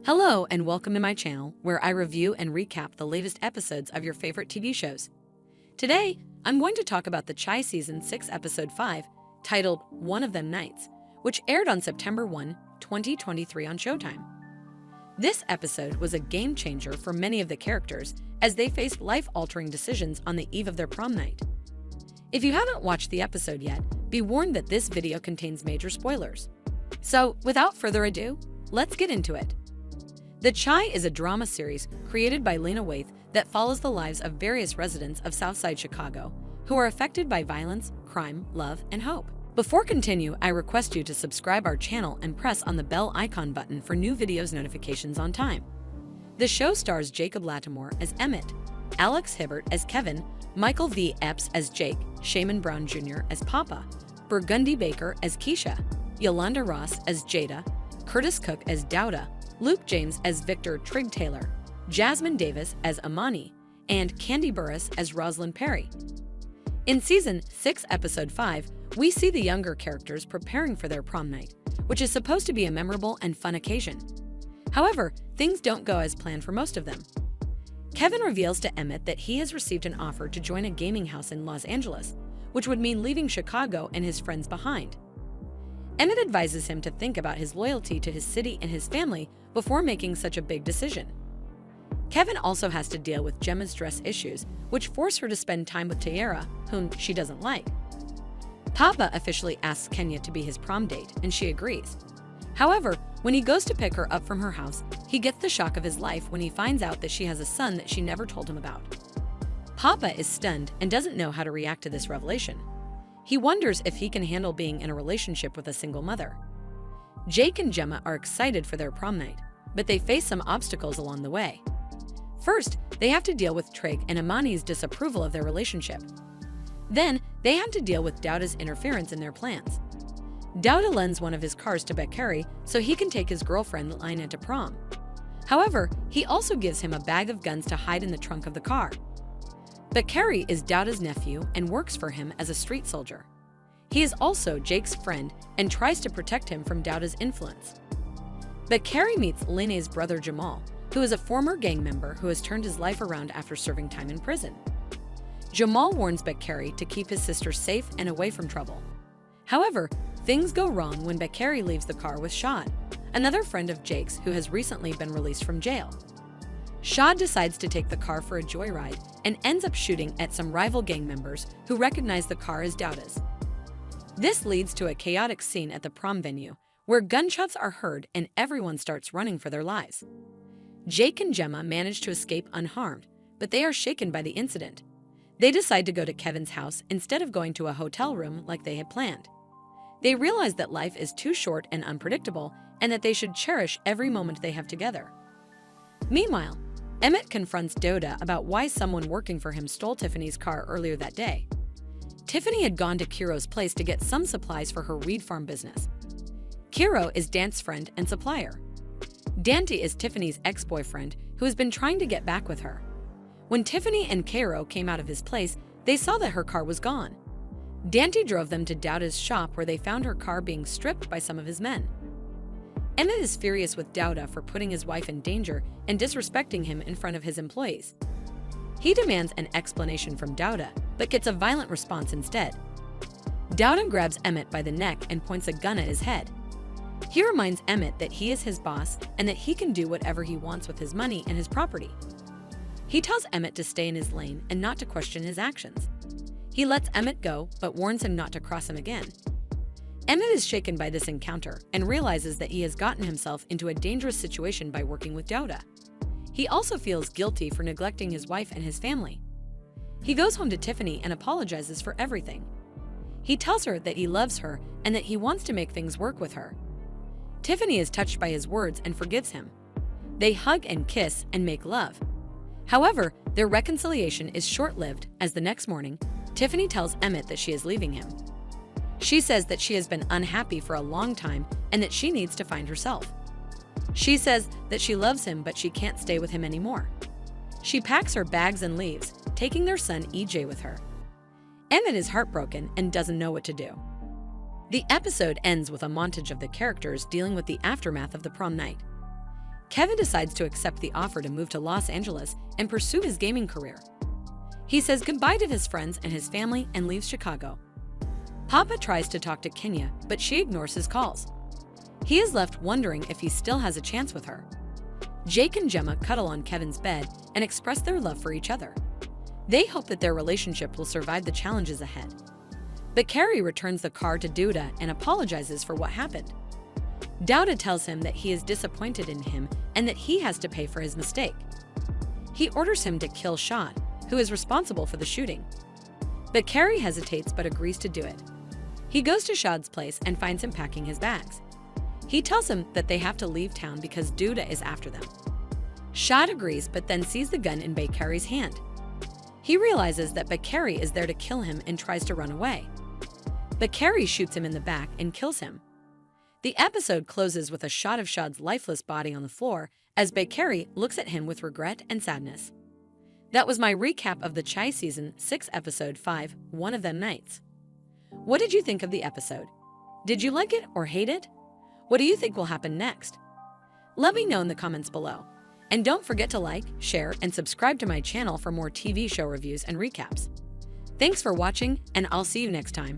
Hello and welcome to my channel where I review and recap the latest episodes of your favorite TV shows. Today, I'm going to talk about the KYE Season 6 Episode 5, titled One of Them Nights, which aired on September 1, 2023 on Showtime. This episode was a game changer for many of the characters as they faced life-altering decisions on the eve of their prom night. If you haven't watched the episode yet, be warned that this video contains major spoilers. So, without further ado, let's get into it. The KYE is a drama series created by Lena Waithe that follows the lives of various residents of Southside Chicago who are affected by violence, crime, love, and hope. Before continue, I request you to subscribe our channel and press on the bell icon button for new videos notifications on time. The show stars Jacob Latimore as Emmett, Alex Hibbert as Kevin, Michael V. Epps as Jake, Shaman Brown Jr. as Papa, Burgundy Baker as Keisha, Yolanda Ross as Jada, Curtis Cook as Douda, Luke James as Victor Trigg Taylor, Jasmine Davis as Amani, and Candy Burris as Rosalind Perry. In Season 6, Episode 5, we see the younger characters preparing for their prom night, which is supposed to be a memorable and fun occasion. However, things don't go as planned for most of them. Kevin reveals to Emmett that he has received an offer to join a gaming house in Los Angeles, which would mean leaving Chicago and his friends behind. Emmett advises him to think about his loyalty to his city and his family before making such a big decision. Kevin also has to deal with Jemma's dress issues, which force her to spend time with Tierra, whom she doesn't like. Papa officially asks Kenya to be his prom date, and she agrees. However, when he goes to pick her up from her house, he gets the shock of his life when he finds out that she has a son that she never told him about. Papa is stunned and doesn't know how to react to this revelation. He wonders if he can handle being in a relationship with a single mother. Jake and Jemma are excited for their prom night, but they face some obstacles along the way. First, they have to deal with Trigg and Amani's disapproval of their relationship. Then, they have to deal with Douda's interference in their plans. Douda lends one of his cars to Bakari so he can take his girlfriend Lina to prom. However, he also gives him a bag of guns to hide in the trunk of the car. Bakari is Douda's nephew and works for him as a street soldier. He is also Jake's friend and tries to protect him from Douda's influence. Bakari meets Lina's brother Jamal, who is a former gang member who has turned his life around after serving time in prison. Jamal warns Bakari to keep his sister safe and away from trouble. However, things go wrong when Bakari leaves the car with Shaad, another friend of Jake's who has recently been released from jail. Shaad decides to take the car for a joyride and ends up shooting at some rival gang members who recognize the car as Douda's. This leads to a chaotic scene at the prom venue where gunshots are heard and everyone starts running for their lives. Jake and Jemma manage to escape unharmed, but they are shaken by the incident. They decide to go to Kevin's house instead of going to a hotel room like they had planned. They realize that life is too short and unpredictable and that they should cherish every moment they have together. Meanwhile, Emmett confronts Douda about why someone working for him stole Tiffany's car earlier that day. Tiffany had gone to Kiro's place to get some supplies for her weed farm business. Kiro is Dante's friend and supplier. Dante is Tiffany's ex-boyfriend who has been trying to get back with her. When Tiffany and Kiro came out of his place, they saw that her car was gone. Dante drove them to Douda's shop where they found her car being stripped by some of his men. Emmett is furious with Douda for putting his wife in danger and disrespecting him in front of his employees. He demands an explanation from Douda, but gets a violent response instead. Douda grabs Emmett by the neck and points a gun at his head. He reminds Emmett that he is his boss and that he can do whatever he wants with his money and his property. He tells Emmett to stay in his lane and not to question his actions. He lets Emmett go, but warns him not to cross him again. Emmett is shaken by this encounter and realizes that he has gotten himself into a dangerous situation by working with Douda. He also feels guilty for neglecting his wife and his family. He goes home to Tiffany and apologizes for everything. He tells her that he loves her and that he wants to make things work with her. Tiffany is touched by his words and forgives him. They hug and kiss and make love. However, their reconciliation is short-lived as the next morning, Tiffany tells Emmett that she is leaving him. She says that she has been unhappy for a long time and that she needs to find herself. She says that she loves him but she can't stay with him anymore. She packs her bags and leaves, taking their son EJ with her. Emmett is heartbroken and doesn't know what to do. The episode ends with a montage of the characters dealing with the aftermath of the prom night. Kevin decides to accept the offer to move to Los Angeles and pursue his gaming career. He says goodbye to his friends and his family and leaves Chicago. Papa tries to talk to Kenya, but she ignores his calls. He is left wondering if he still has a chance with her. Jake and Jemma cuddle on Kevin's bed and express their love for each other. They hope that their relationship will survive the challenges ahead. Bakari returns the car to Douda and apologizes for what happened. Douda tells him that he is disappointed in him and that he has to pay for his mistake. He orders him to kill Shaad, who is responsible for the shooting. Bakari hesitates but agrees to do it. He goes to Shaad's place and finds him packing his bags. He tells him that they have to leave town because Douda is after them. Shaad agrees but then sees the gun in Bakari's hand. He realizes that Bakari is there to kill him and tries to run away. Bakari shoots him in the back and kills him. The episode closes with a shot of Shaad's lifeless body on the floor as Bakari looks at him with regret and sadness. That was my recap of the Chai Season 6 Episode 5, One of Them Nights. What did you think of the episode? Did you like it or hate it? What do you think will happen next? Let me know in the comments below. And don't forget to like, share, and subscribe to my channel for more TV show reviews and recaps. Thanks for watching, and I'll see you next time.